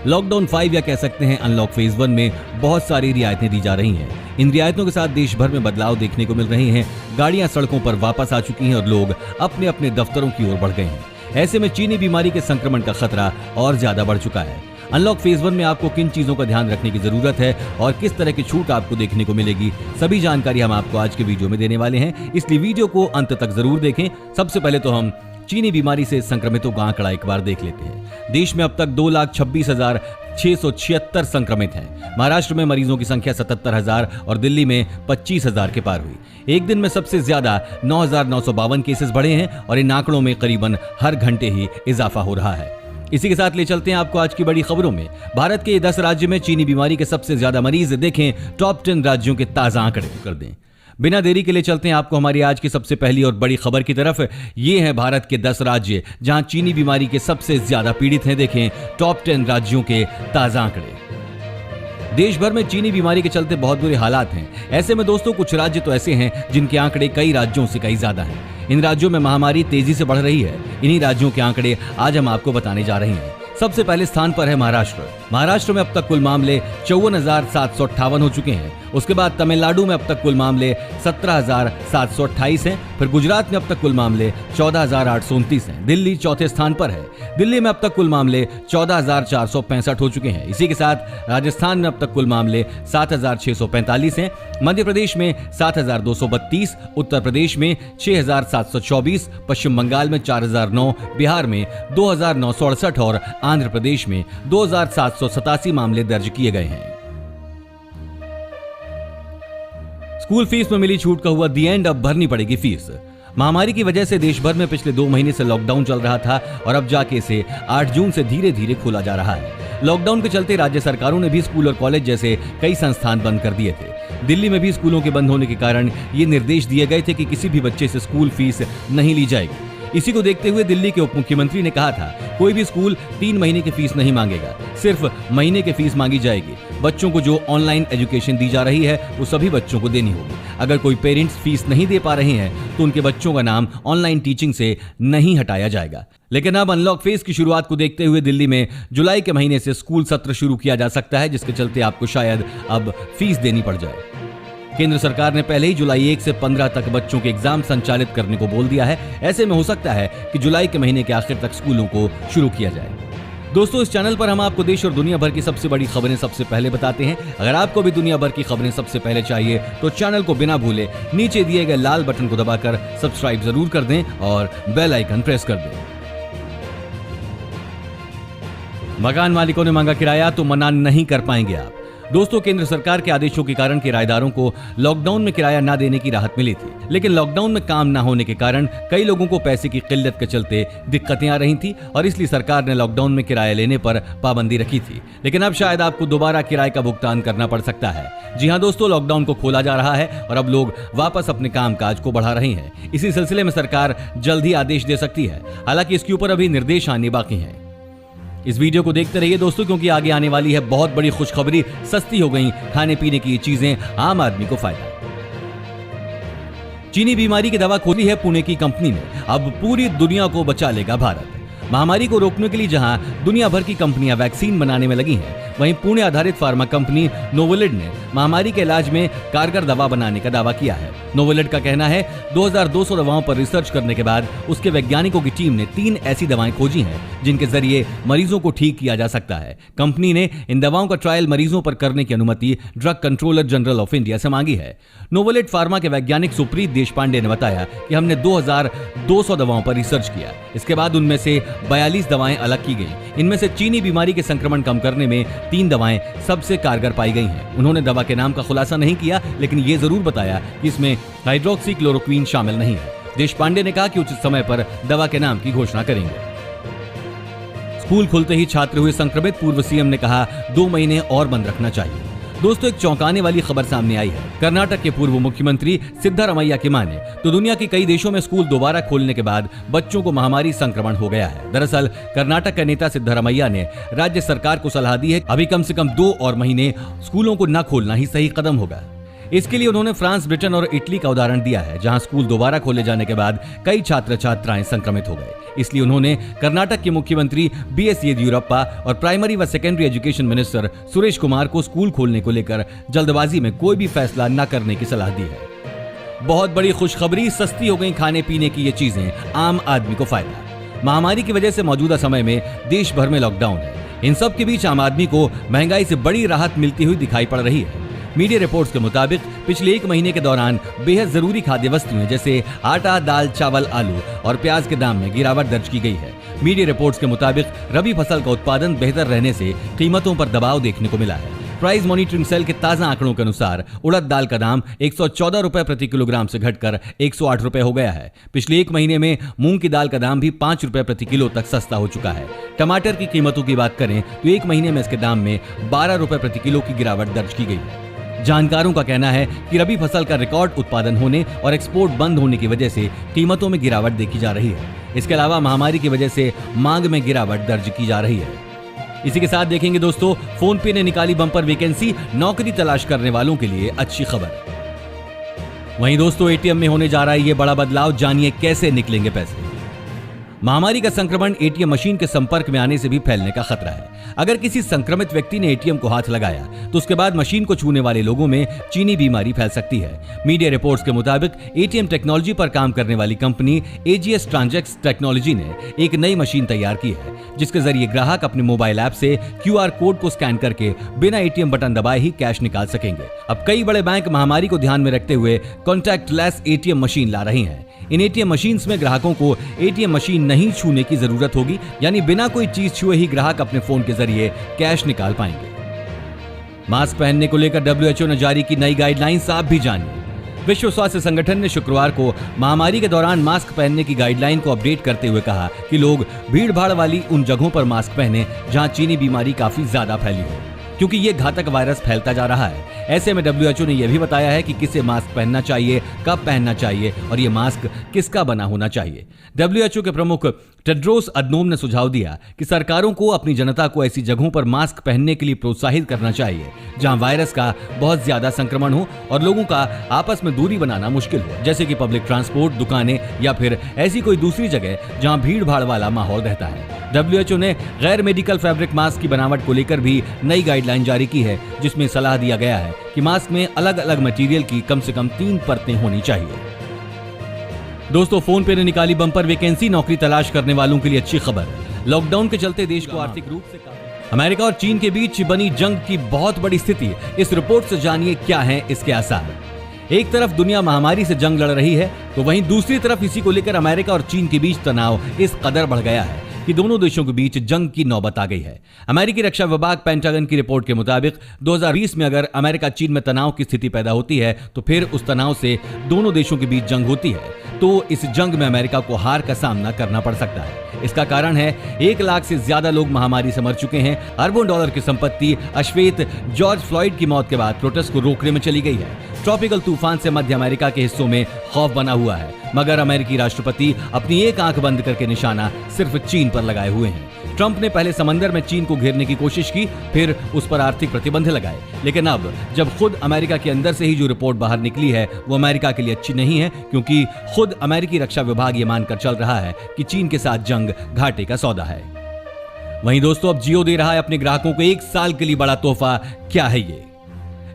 Lockdown 5 या कह सकते हैं अनलॉक फेज 1 में बहुत सारी रियायतें दी जा रही हैं। इन रियायतों के साथ देश भर में बदलाव देखने को मिल रहे हैं। गाड़ियां सड़कों पर वापस आ चुकी हैं और लोग अपने अपने दफ्तरों की ओर बढ़ गए हैं। ऐसे में चीनी बीमारी के संक्रमण का खतरा और ज्यादा बढ़ चुका है। अनलॉक फेज 1 में आपको किन चीजों का ध्यान रखने की जरूरत है और किस तरह की छूट आपको देखने को मिलेगी, सभी जानकारी हम आपको आज के वीडियो में देने वाले हैं, इसलिए वीडियो को अंत तक जरूर देखें। सबसे पहले तो हम चीनी बीमारी से संक्रमितों का आंकड़ा एक बार देख लेते हैं। देश में अब तक 2,26,676 संक्रमित हैं। महाराष्ट्र में मरीजों की संख्या 77,000 और दिल्ली में 25,000 के पार हुई। एक दिन में सबसे ज्यादा 9,952 केसेस बढ़े हैं और इन आंकड़ों में करीबन हर घंटे ही इजाफा हो रहा है। इसी के साथ ले चलते हैं आपको आज की बड़ी खबरों में। भारत के 10 राज्य में चीनी बीमारी के सबसे ज्यादा मरीज। देखें टॉप 10 राज्यों के ताजा आंकड़े कर दें। बिना देरी के लिए चलते हैं आपको हमारी आज की सबसे पहली और बड़ी खबर की तरफ। ये है भारत के 10 राज्य जहां चीनी बीमारी के सबसे ज्यादा पीड़ित हैं। देखें टॉप 10 राज्यों के ताजा आंकड़े। देश भर में चीनी बीमारी के चलते बहुत बुरे हालात हैं। ऐसे में दोस्तों कुछ राज्य तो ऐसे हैं जिनके आंकड़े कई राज्यों से कहीं ज्यादा हैं। इन राज्यों में महामारी तेजी से बढ़ रही है। इन्हीं राज्यों के आंकड़े आज हम आपको बताने जा रहे हैं। सबसे पहले स्थान पर है महाराष्ट्र। महाराष्ट्र में अब तक कुल मामले 54,758 हो चुके हैं। उसके बाद तमिलनाडु में अब तक कुल मामले 17,728 हैं। फिर गुजरात में अब तक कुल मामले 14,829 हैं। दिल्ली चौथे स्थान पर है। दिल्ली में अब तक कुल मामले 14,465 हो चुके हैं। इसी के साथ राजस्थान में अब तक कुल मामले 7,645 हैं। मध्य प्रदेश में 7,232, उत्तर प्रदेश में 6,724, पश्चिम बंगाल में 4,009, बिहार में 2,968 और आंध्र प्रदेश में 2,787 मामले दर्ज किए गए हैं। स्कूल फीस में मिली छूट का हुआ दी एंड, अब भरनी पड़ेगी फीस। महामारी की वजह से देश भर में पिछले 2 महीने से लॉकडाउन चल रहा था और अब जाके इसे 8 जून से धीरे धीरे खोला जा रहा है। लॉकडाउन के चलते राज्य सरकारों ने भी स्कूल और कॉलेज जैसे कई संस्थान बंद कर दिए थे। दिल्ली में भी स्कूलों के बंद होने के कारण ये निर्देश दिए गए थे कि किसी भी बच्चे से स्कूल फीस नहीं ली जाएगी। इसी को देखते हुए दिल्ली के उप मुख्यमंत्री ने कहा था कोई भी स्कूल 3 महीने की फीस नहीं मांगेगा, सिर्फ महीने की फीस मांगी जाएगी। बच्चों को जो ऑनलाइन एजुकेशन दी जा रही है वो सभी बच्चों को देनी होगी। अगर कोई पेरेंट्स फीस नहीं दे पा रहे हैं तो उनके बच्चों का नाम ऑनलाइन टीचिंग से नहीं हटाया जाएगा। लेकिन अब अनलॉक फेज की शुरुआत को देखते हुए दिल्ली में जुलाई के महीने से स्कूल सत्र शुरू किया जा सकता है, जिसके चलते आपको शायद अब फीस देनी पड़ जाए। केंद्र सरकार ने पहले ही जुलाई 1 से 15 तक बच्चों के एग्जाम संचालित करने को बोल दिया है। ऐसे में हो सकता है कि जुलाई के महीने के आखिर तक स्कूलों को शुरू किया जाए। दोस्तों इस चैनल पर हम आपको देश और दुनिया भर की सबसे बड़ी खबरें सबसे पहले बताते हैं। अगर आपको भी दुनिया भर की खबरें सबसे पहले चाहिए तो चैनल को बिना भूले नीचे दिए गए लाल बटन को दबाकर सब्सक्राइब जरूर कर दें और बेल आइकन प्रेस कर दें। मकान मालिकों ने मांगा किराया तो मना नहीं कर पाएंगे आप। दोस्तों केंद्र सरकार के आदेशों के कारण किराएदारों को लॉकडाउन में किराया न देने की राहत मिली थी, लेकिन लॉकडाउन में काम न होने के कारण कई लोगों को पैसे की किल्लत के चलते दिक्कतें आ रही थी और इसलिए सरकार ने लॉकडाउन में किराया लेने पर पाबंदी रखी थी। लेकिन अब शायद आपको दोबारा किराए का भुगतान करना पड़ सकता है। जी हाँ दोस्तों, लॉकडाउन को खोला जा रहा है और अब लोग वापस अपने कामकाज को बढ़ा रहे हैं। इसी सिलसिले में सरकार जल्द ही आदेश दे सकती है। हालांकि इसके ऊपर अभी निर्देश आने बाकी हैं। इस वीडियो को देखते रहिए दोस्तों, क्योंकि आगे आने वाली है बहुत बड़ी खुशखबरी। सस्ती हो गई खाने पीने की ये चीजें, आम आदमी को फायदा। चीनी बीमारी की दवा खोली है पुणे की कंपनी ने। अब पूरी दुनिया को बचा लेगा भारत। महामारी को रोकने के लिए जहां दुनिया भर की कंपनियां वैक्सीन बनाने में लगी हैं, वहीं पुणे आधारित फार्मा कंपनी नोवोलिड ने महामारी के इलाज में कारगर दवा बनाने का दावा किया है। नोवोलिड का कहना है 2200 दवाओं पर रिसर्च करने के बाद उसके वैज्ञानिकों की टीम ने 3 ऐसी दवाएं खोजी हैं जिनके जरिए मरीजों को ठीक किया जा सकता है। कंपनी ने इन दवाओं का ट्रायल मरीजों पर करने की अनुमति drug controller general of India से मांगी है। नोवोलिड फार्मा के वैज्ञानिक सुप्रीत देशपांडे ने बताया कि हमने 2200 दवाओं पर रिसर्च किया। इसके बाद उनमें से 42 दवाएं अलग की गई। इनमें से चीनी बीमारी के संक्रमण कम करने में 3 दवाएं सबसे कारगर पाई गई हैं। उन्होंने दवा के नाम का खुलासा नहीं किया, लेकिन ये जरूर बताया कि इसमें हाइड्रोक्सीक्लोरोक्वीन शामिल नहीं है। देशपांडे ने कहा कि उचित समय पर दवा के नाम की घोषणा करेंगे। स्कूल खुलते ही छात्र हुए संक्रमित, पूर्व सीएम ने कहा 2 महीने और बंद रखना चाहिए। दोस्तों एक चौंकाने वाली खबर सामने आई है। कर्नाटक के पूर्व मुख्यमंत्री सिद्धारमैया की माने तो दुनिया के कई देशों में स्कूल दोबारा खोलने के बाद बच्चों को महामारी संक्रमण हो गया है। दरअसल कर्नाटक के नेता सिद्धारमैया ने राज्य सरकार को सलाह दी है अभी कम से कम 2 और महीने स्कूलों को न खोलना ही सही कदम होगा। इसके लिए उन्होंने फ्रांस, ब्रिटेन और इटली का उदाहरण दिया है, जहां स्कूल दोबारा खोले जाने के बाद कई छात्र छात्राएं संक्रमित हो गए। इसलिए उन्होंने कर्नाटक के मुख्यमंत्री BS येदियुरप्पा और प्राइमरी व secondary education minister Suresh Kumar को स्कूल खोलने को लेकर जल्दबाजी में कोई भी फैसला न करने की सलाह दी है। बहुत बड़ी खुशखबरी, सस्ती हो गई खाने पीने की ये चीजें, आम आदमी को फायदा। महामारी की वजह से मौजूदा समय में देश भर में लॉकडाउन है। इन सब के बीच आम आदमी को महंगाई से बड़ी राहत मिलती हुई दिखाई पड़ रही है। मीडिया रिपोर्ट्स के मुताबिक पिछले 1 महीने के दौरान बेहद जरूरी खाद्य वस्तुएं जैसे आटा, दाल, चावल, आलू और प्याज के दाम में गिरावट दर्ज की गई है। मीडिया रिपोर्ट्स के मुताबिक रबी फसल का उत्पादन बेहतर रहने से कीमतों पर दबाव देखने को मिला है। प्राइस मॉनिटरिंग सेल के ताजा आंकड़ों के अनुसार उड़द दाल का दाम 114 रुपए प्रति किलोग्राम से घटकर 108 रुपए हो गया है। पिछले 1 महीने में मूंग की दाल का दाम भी 5 रुपए प्रति किलो तक सस्ता हो चुका है। टमाटर की कीमतों की बात करें तो 1 महीने में इसके दाम में 12 रुपए प्रति किलो की गिरावट दर्ज की गई है। जानकारों का कहना है कि रबी फसल का रिकॉर्ड उत्पादन होने और एक्सपोर्ट बंद होने की वजह से कीमतों में गिरावट देखी जा रही है। इसके अलावा महामारी की वजह से मांग में गिरावट दर्ज की जा रही है। इसी के साथ देखेंगे दोस्तों, फोन पे ने निकाली बम्पर वैकेंसी, नौकरी तलाश करने वालों के लिए अच्छी खबर। वहीं दोस्तों, एटीएम में होने जा रहा है ये बड़ा बदलाव, जानिए कैसे निकलेंगे पैसे। महामारी का संक्रमण एटीएम मशीन के संपर्क में आने से भी फैलने का खतरा है। अगर किसी संक्रमित व्यक्ति ने एटीएम को हाथ लगाया तो उसके बाद मशीन को छूने वाले लोगों में चीनी बीमारी फैल सकती है। मीडिया रिपोर्ट्स के मुताबिक एटीएम टेक्नोलॉजी पर काम करने वाली कंपनी AGS ट्रांजेक्स टेक्नोलॉजी ने एक नई मशीन तैयार की है, जिसके जरिए ग्राहक अपने मोबाइल ऐप से QR कोड को स्कैन करके बिना एटीएम बटन दबाए ही कैश निकाल सकेंगे। अब कई बड़े बैंक महामारी को ध्यान में रखते हुए कॉन्टैक्टलेस एटीएम मशीन ला रही हैं। इन एटीएम मशीन्स में ग्राहकों को एटीएम मशीन नहीं छूने की जरूरत होगी, यानी बिना कोई चीज छुए ही ग्राहक अपने फोन के जरिए कैश निकाल पाएंगे। मास्क पहनने को लेकर WHO ने जारी की नई गाइडलाइंस, आप भी जानिए। विश्व स्वास्थ्य संगठन ने शुक्रवार को महामारी के दौरान मास्क पहनने की गाइडलाइन को अपडेट करते हुए कहा कि लोग भीड़ भाड़ वाली उन जगहों पर मास्क पहने जहां चीनी बीमारी काफी ज्यादा फैली हो, क्योंकि ये घातक वायरस फैलता जा रहा है। ऐसे में WHO ने यह भी बताया है कि किसे मास्क पहनना चाहिए, कब पहनना चाहिए और ये मास्क किसका बना होना चाहिए। WHO के प्रमुख टेड्रोस अदनोम ने सुझाव दिया कि सरकारों को अपनी जनता को ऐसी जगहों पर मास्क पहनने के लिए प्रोत्साहित करना चाहिए जहां वायरस का बहुत ज्यादा संक्रमण हो और लोगों का आपस में दूरी बनाना मुश्किल हो, जैसे कि पब्लिक ट्रांसपोर्ट, दुकानें या फिर ऐसी कोई दूसरी जगह जहां भीड़ भाड़ वाला माहौल रहता है। WHO ने गैर मेडिकल फैब्रिक मास्क की बनावट को लेकर भी नई गाइडलाइन जारी की है, जिसमें सलाह दिया गया है कि मास्क में अलग अलग मटेरियल की कम से कम 3 परतें होनी चाहिए। दोस्तों, फोन पे ने निकाली बम्पर वैकेंसी, नौकरी तलाश करने वालों के लिए अच्छी खबर। लॉकडाउन के चलते देश को आर्थिक रूप से अमेरिका और चीन के बीच बनी जंग की बहुत बड़ी स्थिति। इस रिपोर्ट से जानिए क्या है इसके आसार। एक तरफ दुनिया महामारी से जंग लड़ रही है, तो वहीं दूसरी तरफ इसी को लेकर अमेरिका और चीन के बीच तनाव इस कदर बढ़ गया है कि दोनों देशों के बीच जंग की नौबत आ गई है। अमेरिकी रक्षा विभाग पेंटागन की रिपोर्ट के मुताबिक 2020 में अगर अमेरिका चीन में तनाव की स्थिति पैदा होती है तो फिर उस तनाव से दोनों देशों के बीच जंग होती है, तो इस जंग में अमेरिका को हार का सामना करना पड़ सकता है। इसका कारण है 1 लाख से ज्यादा लोग महामारी से मर चुके हैं। अरबों डॉलर की संपत्ति अश्वेत जॉर्ज फ्लॉयड की मौत के बाद प्रोटेस्ट को रोकने में चली गई है। ट्रॉपिकल तूफान से मध्य अमेरिका के हिस्सों में खौफ बना हुआ है, मगर अमेरिकी राष्ट्रपति अपनी एक आंख बंद करके निशाना सिर्फ चीन पर लगाए हुए हैं। ट्रंप ने पहले समंदर में चीन को घेरने की कोशिश की, फिर उस पर आर्थिक प्रतिबंध लगाए, लेकिन अब जब खुद अमेरिका के अंदर से ही जो रिपोर्ट बाहर निकली है वो अमेरिका के लिए अच्छी नहीं है, क्योंकि खुद अमेरिकी रक्षा विभाग ये मानकर चल रहा है कि चीन के साथ जंग घाटे का सौदा है। वहीं दोस्तों, अब जियो दे रहा है अपने ग्राहकों को 1 साल के लिए बड़ा तोहफा। क्या है ये?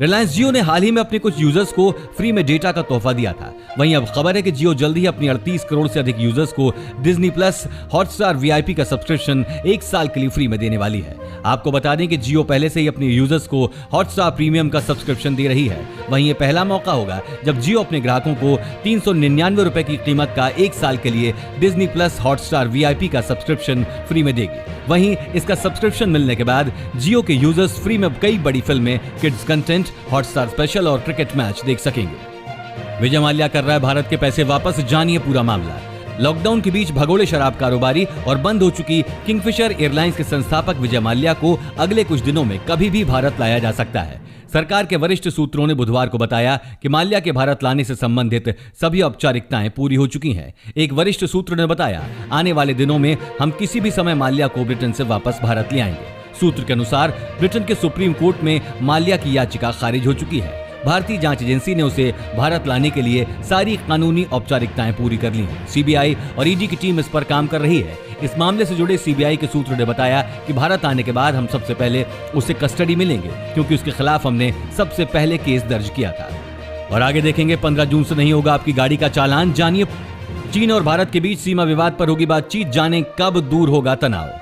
रिलायंस जियो ने हाल ही में अपने कुछ यूजर्स को फ्री में डेटा का तोहफा दिया था। वहीं अब खबर है कि जियो जल्द ही अपनी 38 करोड़ से अधिक यूजर्स को डिज्नी प्लस हॉटस्टार VIP का सब्सक्रिप्शन 1 साल के लिए फ्री में देने वाली है। आपको बता दें कि जियो पहले से ही अपने यूजर्स को हॉटस्टार प्रीमियम का सब्सक्रिप्शन दे रही है। वहीं ये पहला मौका होगा जब जियो अपने ग्राहकों को 399 रुपए की कीमत का 1 साल के लिए डिज्नी प्लस हॉटस्टार VIP का सब्सक्रिप्शन फ्री में देगी। वहीं इसका सब्सक्रिप्शन मिलने के बाद जियो के यूजर्स फ्री में कई बड़ी फिल्में, किड्स कंटेंट, हॉटस्टार स्पेशल और क्रिकेट मैच देख सकेंगे। विजय माल्या कर रहा है भारत के पैसे वापस, जानिए पूरा मामला। लॉकडाउन के बीच भगोड़े शराब कारोबारी और बंद हो चुकी किंगफिशर एयरलाइंस के संस्थापक विजय माल्या को अगले कुछ दिनों में कभी भी भारत लाया जा सकता है। सरकार के वरिष्ठ सूत्रों ने बुधवार को बताया कि माल्या के भारत लाने से संबंधित सभी औपचारिकताएं पूरी हो चुकी हैं। एक वरिष्ठ सूत्र ने बताया, आने वाले दिनों में हम किसी भी समय माल्या को ब्रिटेन से वापस भारत ले आएंगे। सूत्र के अनुसार ब्रिटेन के सुप्रीम कोर्ट में माल्या की याचिका खारिज हो चुकी है। भारतीय जांच एजेंसी ने उसे भारत लाने के लिए सारी कानूनी औपचारिकताएं पूरी कर ली हैं। सीबीआई और ईडी की टीम इस पर काम कर रही है। इस मामले से जुड़े सीबीआई के सूत्रों ने बताया कि भारत आने के बाद हम सबसे पहले उसे कस्टडी में लेंगे, क्योंकि उसके खिलाफ हमने सबसे पहले केस दर्ज किया था। और आगे देखेंगे 15 जून से नहीं होगा आपकी गाड़ी का चालान, जानिए चीन और भारत के बीच सीमा विवाद पर होगी बातचीत, जाने कब दूर होगा तनाव।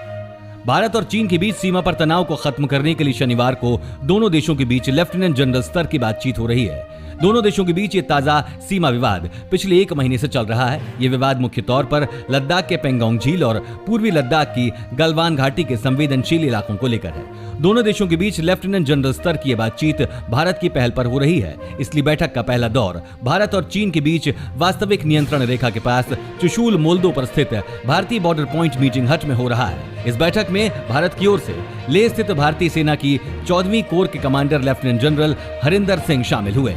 भारत और चीन के बीच सीमा पर तनाव को खत्म करने के लिए शनिवार को दोनों देशों के बीच लेफ्टिनेंट जनरल स्तर की बातचीत हो रही है। दोनों देशों के बीच ये ताजा सीमा विवाद पिछले 1 महीने से चल रहा है। ये विवाद मुख्य तौर पर लद्दाख के पेंगोंग झील और पूर्वी लद्दाख की गलवान घाटी के संवेदनशील इलाकों को लेकर है। दोनों देशों के बीच लेफ्टिनेंट जनरल स्तर की ये बातचीत भारत की पहल पर हो रही है। इसलिए बैठक का पहला दौर भारत और चीन के बीच वास्तविक नियंत्रण रेखा के पास चुशूल मोल्दो पर स्थित भारतीय बॉर्डर पॉइंट मीटिंग हट में हो रहा है। इस बैठक में भारत की ओर से लेह स्थित भारतीय सेना की 14वीं कोर के commander lieutenant general Harinder Singh शामिल हुए।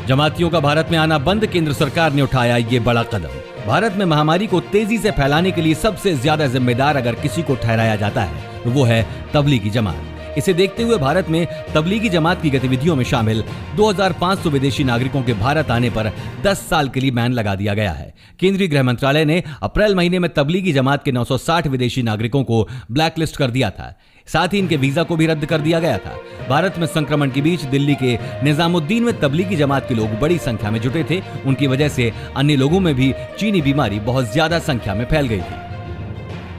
जमातियों का भारत में आना बंद, केंद्र सरकार ने उठाया ये बड़ा कदम। भारत में महामारी को तेजी से फैलाने के लिए सबसे ज्यादा जिम्मेदार अगर किसी को ठहराया जाता है तो वो है तबलीगी जमात। इसे देखते हुए भारत में तबलीगी जमात की गतिविधियों में शामिल 2500 विदेशी नागरिकों के भारत आने पर 10 साल के लिए बैन लगा दिया गया है। केंद्रीय गृह मंत्रालय ने अप्रैल महीने में तबलीगी जमात के 960 विदेशी नागरिकों को ब्लैकलिस्ट कर दिया था। साथ ही इनके वीजा को भी रद्द कर दिया गया था। भारत में संक्रमण के बीच दिल्ली के निजामुद्दीन में तबलीगी जमात के लोग बड़ी संख्या में जुटे थे। उनकी वजह से अन्य लोगों में भी चीनी बीमारी बहुत ज्यादा संख्या में फैल गई थी।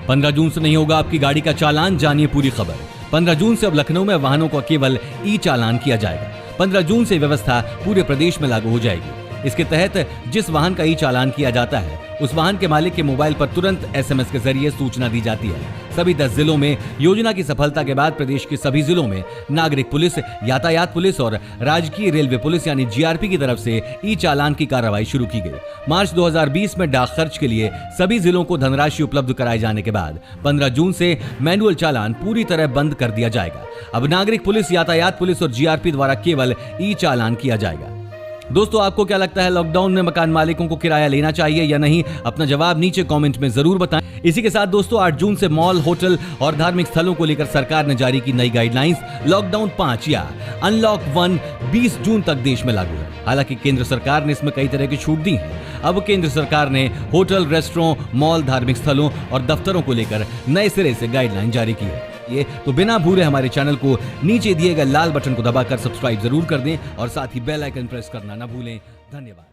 15 जून से नहीं होगा आपकी गाड़ी का चालान, जानिए पूरी खबर। 15 जून से अब लखनऊ में वाहनों का केवल ई चालान किया जाएगा। 15 जून से व्यवस्था पूरे प्रदेश में लागू हो जाएगी। इसके तहत जिस वाहन का ई चालान किया जाता है उस वाहन के मालिक के मोबाइल पर तुरंत एसएमएस के जरिए सूचना दी जाती है। सभी 10 जिलों में योजना की सफलता के बाद प्रदेश के सभी जिलों में नागरिक पुलिस, यातायात पुलिस और राजकीय रेलवे पुलिस यानी जीआरपी की तरफ से ई चालान की कार्रवाई शुरू की गई। मार्च 2020 में डाक खर्च के लिए सभी जिलों को धनराशि उपलब्ध कराए जाने के बाद 15 जून से मैनुअल चालान पूरी तरह बंद कर दिया जाएगा। अब नागरिक पुलिस, यातायात पुलिस और जीआरपी द्वारा केवल ई चालान किया जाएगा। दोस्तों, आपको क्या लगता है, लॉकडाउन में मकान मालिकों को किराया लेना चाहिए या नहीं? अपना जवाब नीचे कमेंट में जरूर बताएं। इसी के साथ दोस्तों 8 जून से मॉल, होटल और धार्मिक स्थलों को लेकर सरकार ने जारी की नई गाइडलाइंस। लॉकडाउन 5 या अनलॉक 1 20 जून तक देश में लागू है। हालांकि केंद्र सरकार ने इसमें कई तरह की छूट दी है। अब केंद्र सरकार ने होटल, रेस्टोरेंट, मॉल, धार्मिक स्थलों और दफ्तरों को लेकर नए सिरे से गाइडलाइन जारी की है। तो बिना भूले हमारे चैनल को नीचे दिए गए लाल बटन को दबाकर सब्सक्राइब जरूर कर दें और साथ ही बेल आइकन प्रेस करना ना भूलें। धन्यवाद।